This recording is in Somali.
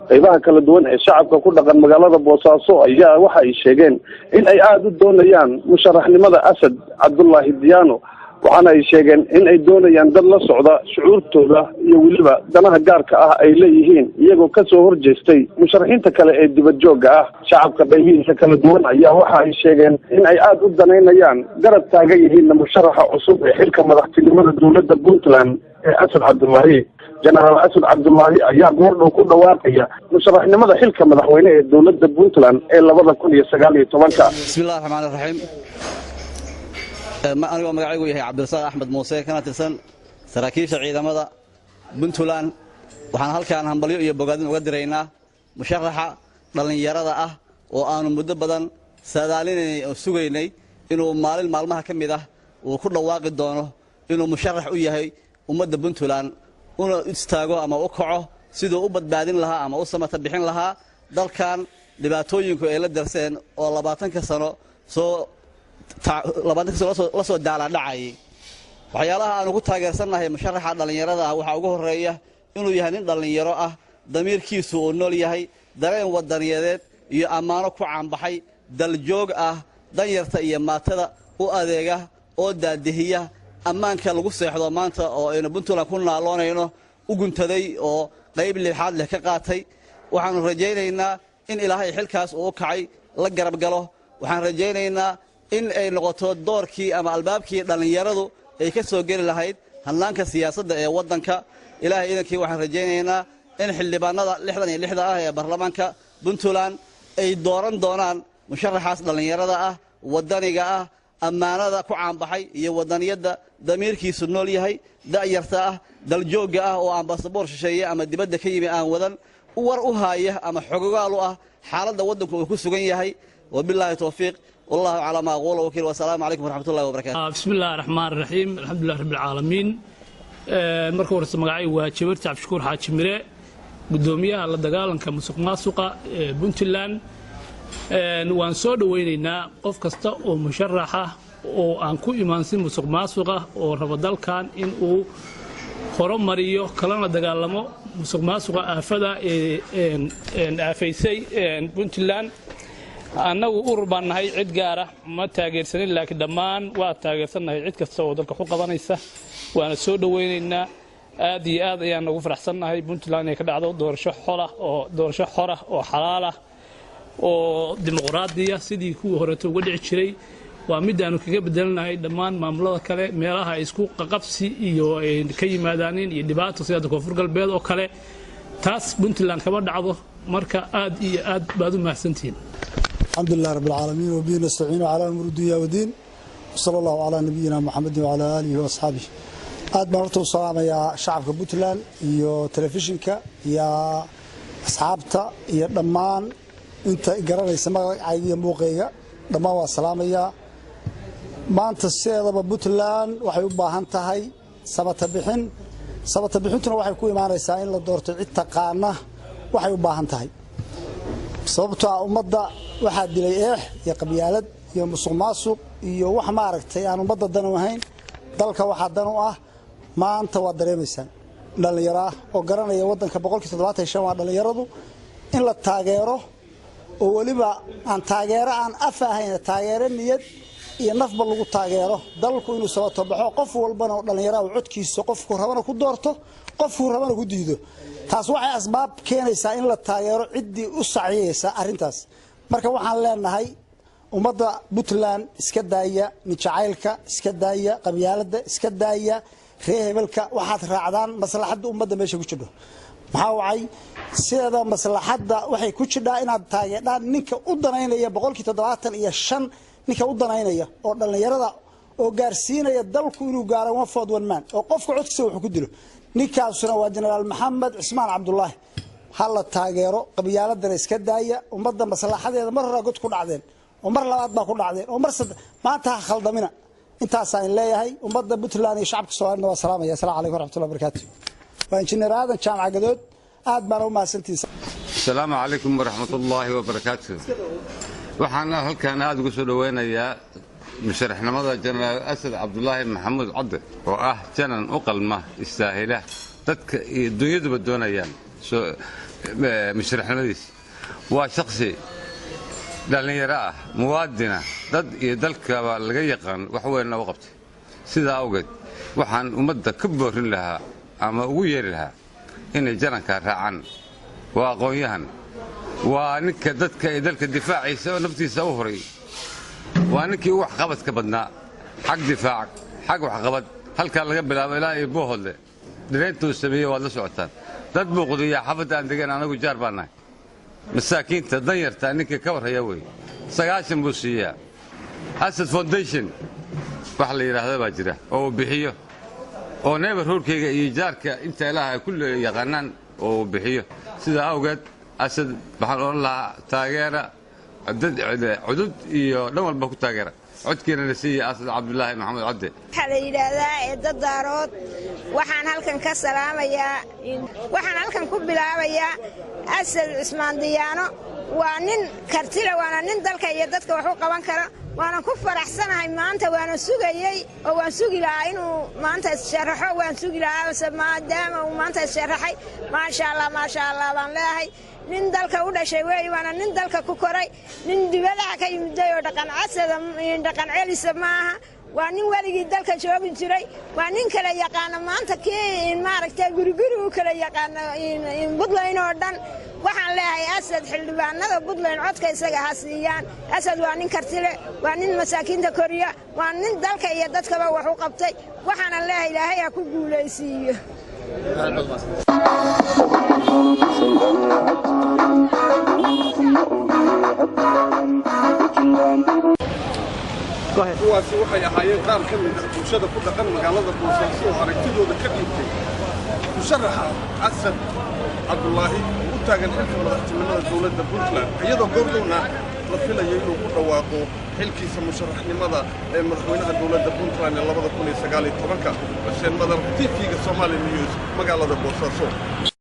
qaybaha kala duwan ee shacabka ku dhaqan magaalada Boosaaso ayaa waxa ay sheegeen in ay aad u doonayaan musharaxnimada Asad Cabdullaahi Diyaano waxaana ay sheegeen in ay doonayaan dad la socda shucuurtooda iyo waliba danaha gaarka ah ay leeyihiin iyagoo ka soo horjeestay musharaxiinta kale ee dibad joogga ah shacabka qaybihiisa kala duwan ayaa waxa ay sheegeen in ay aad u danaynayaan garab taagan yihiin musharaxa cusub ee xilka madaxtinimada dowladda Puntland ee Asad Cabdullaahi General Asad Cabdullaahi ayaa goordhow ku dhawaaqaya musharaxnimada xilka madaxweyne ee dowladda Puntland ee 2019 Bismillahir Rahmaanir Rahiim أنا مقعد وياه عبد الرزاق أحمد موسى كانت إنسان سراكيش عيدمدا بنتولان وحنا هالكان هنبليو يبغادين وقدرينا مشرحة ضلني يرضى وأنا مدبدا سادالين سويني إنه مالها كم ده وكل واقع دونه إنه مشرح وياه ومد بنتولان وإنه استاجوا أما وقعه سيدو أبد بعدين لها أما وصل متبحين لها ضل كان لبعتوين كإلى الدرسين والله بعتن كسرنا labaatan la soo dhacay waxyaalaha aan ugu taageersanahay musharaxa dhalinyarada waxa ugu horeeya inuu yahay nin dhalinyaro ah damiirkiisu oo nool yahay dareen wadaniyadeed iyo amaano ku caanbaxay daljoog ah danyarta iyo maatada u adeega oo daadihiya ammaanka lagu seexdo maanta oo aynu Puntland ku naaloonayno u guntaday oo qayb lixaad leh ka qaatay waxaan rajaynaynaa in ilaahay xilkaas uu kacay la garab galo waxaan rajaynaynaa in ay noqoto doorkii ama albaabkii dhalinyaradu ay ka soo gali lahayd hannaanka siyaasadda ee wadanka ilaahay idankii waxaan rajaynaynaa in xildhibaanada 66 ah ee baarlamaanka Puntland ay dooran doonaan musharaxaas dhalinyarada ah wadaniga ah ammaanada ku caanbaxay iyo wadaniyada damiirkiisu nool yahay da'yarta ah daljooga ah oo aan baasaboor shisheeye ama dibadda ka yimi aan wadan war u haaya ama xogogaal u ah xaaladda wadanku uu ku sugan yahay wabillahi tawfiiq والله على ما أقوله وكيل والسلام عليكم ورحمة الله وبركاته. بسم الله الرحمن الرحيم الحمد لله رب العالمين. مركور سمعي وشبرت عبد الشكور حاج مراء قدوميها على الدجال كمسوق ماسوقة بنتلان وان صود ويننا قف كستا ومشرحة وأنكو إيمان سين مسوق ماسوقة ورفضل كان إن خرم مريو كلام الدجال لما مسوق ماسوقة أفدا إن أفيسي بنتلان annagu urbannahay cid gaar ah ma taageersanin laakiin dhammaan waa taageersanahay cid kasta oo dalka ku qabanaysa waana soo dhaweynaynaa aad iyo aad ayaan ugu faraxsanahay Puntland ay ka dhacdo doorasho xor ah oo xalaal ah oo dimuqraadiya sidii kuwa hore uga dhici jiray waa mid aanu kaga bedelnahay dhammaan maamulada kale meelaha isku qaqabsi iyo ay ka yimaadaan iyo dhibaato sida koonfur galbeed oo kale taas Puntland kama dhacdo marka aad iyo aad baad u mahadsantiin الحمد لله رب العالمين وبه نستعين على أمور الدنيا والدين وصلى الله على نبينا محمد وعلى آله وأصحابه aad baan u salaamayaa shacabka Puntland iyo telefishinka iyo asxaabta iyo dhammaan inta garanaysa magacayga iyo muuqayga dhammaan waa salaamayaa maanta sideedaba Puntland waxay u baahan tahay sabata bixintuna waxay ku imaanaysaa in la doorto cid taqaana waxay u baahan tahay sababtoo ah ummadda waxaa dilay iyo qabyaalad iyo musuqmaasuq iyo wax ma aragtay aan ummadda dan u ahayn dalka waxa dan u ah maanta waa dareemaysaan dhalinyaro oo garanaya wadanka 75 waa dhalinyaradu in la taageero oo waliba aan taageero aan af ahayn taageero niyad iyo nafba lagu taageero dalku inuu sababto baxo qof walbana oo dhalinyaro oo codkiisa qofku rabana ku doorto qofku rabana ku diido taas waxay asbaab keenaysaa in la taageero cidii u saciyaysa arintaas marka waxaan leenahay ummadda Puntland iska daaya nijacaylka iska daaya qabyaalada iska daaya reebelka waxaad raacdaan maslaxada ummadda meesha ku jiro maxaa wacay sida maslaxada waxay ku jiraa inaad taageerdaan ninka u danaynaya 75 ninka u danaynaya oo dhalinyarada oo gaarsiinaya dalku inuu gaaro one fourth one man oo qofka codkiisa wuxuu ku dilo ninkaasuna waa General Maxamed Cismaan Cabdullaahi hal taageero qabyaaladana iska daaya ummadda maslaxadeeda mar hore god ku dhacdeen oo mar labaad baa ku dhacdeen oo mar maanta khaldamina intaasaan leeyahay ummadda Puntland iyo shacabka Soomaaliyeed waa salaamaya. Assalaamu calaykum waraxmatullahi wabarakaatuh. waa injineer aadan jaamac gadood aad baan u mahadsantiisa. السلام عليكم ورحمة الله وبركاته. وحنا هلكان هذا قصة وينيا مشرحنا ماذا جنرال أسد عبد الله محمد عبد جنن أقل ما يستاهله تك الدنيا بدون أيام مشرحنا مديس وشخصي لأن يراه موادنا ضد يدلك الجيقان وحولنا وقت سيدا أوجد وحن ومدة كبر لها أما وير لها إن الجنن كان عن وأقويهن وانك دتك يدلك الدفاع يسوي نفسي سوهري وانك يوح قبض كبدنا حق دفاعك حق وحقبض هل كان قبل لا يبوهل درينتو السبيه ولا سعتان تدبو قضيه حفظ عندنا انا وجار بانا مساكين تدير تانك كور هيوي سغاشن بوسيه اسد فونديشن وحل يراهدا باجره او بخيو او نيبر هوركيغا ايجاركا انت لها كل يقانان او بخيو سيده اوغد أسد بحال الله تاجرة عدد iyo dhan walba ku taageera codkeena la siiyay Asad Abdullahi Maxamed Cabdi xaleeyada dadarood waxaan halkan ka salaamayaa waxaan halkan ku bilaabayaa Asad Usmaan Diyaano waa nin kartila waana nin dalka iyo dadka wax u qaban kara waana ku faraxsanahay maanta waana sugayay oo waan sugi lahaa inuu maanta sharaxo waan sugi lahaa maadaama uu maanta sharaxay ma sha Allah baan leeyahay nin dalka u dhashay way waana nin dalka ku koray nin dibadaha ka yimid oo dhaqan casada dhaqan celisa maaha waa nin waligii dalka joogin jiray waa nin kala yaqaan maanta in maaragtay guri u kala yaqaan in Puntland oo dhan waxaan leeyahay Asad xildhibaanada Puntland codka isaga hasiyaan Asad waa nin kartile waa nin masaakiinta koriya waa nin dalka iyo dadkaba wax u qabtay waxaan leeyahay Ilaahay ha ku guuleysiiyo kuwaasi waxay ahaayeen qaar ka mid ah bulshada ku dhaqan magaalada Boosaaso oo aragtidooda ka dhiibtay musharaxa Asad Cabdullaahi u taagan xilka madaxtinimada dowladda Puntland iyadoo goordowna la filayo inuu ku dhawaaqo xilkiisa musharaxnimada ee madaxweynaha dowladda Puntland ee 2019 Xuseen Madar TV-ga Somali News magaalada Boosaaso.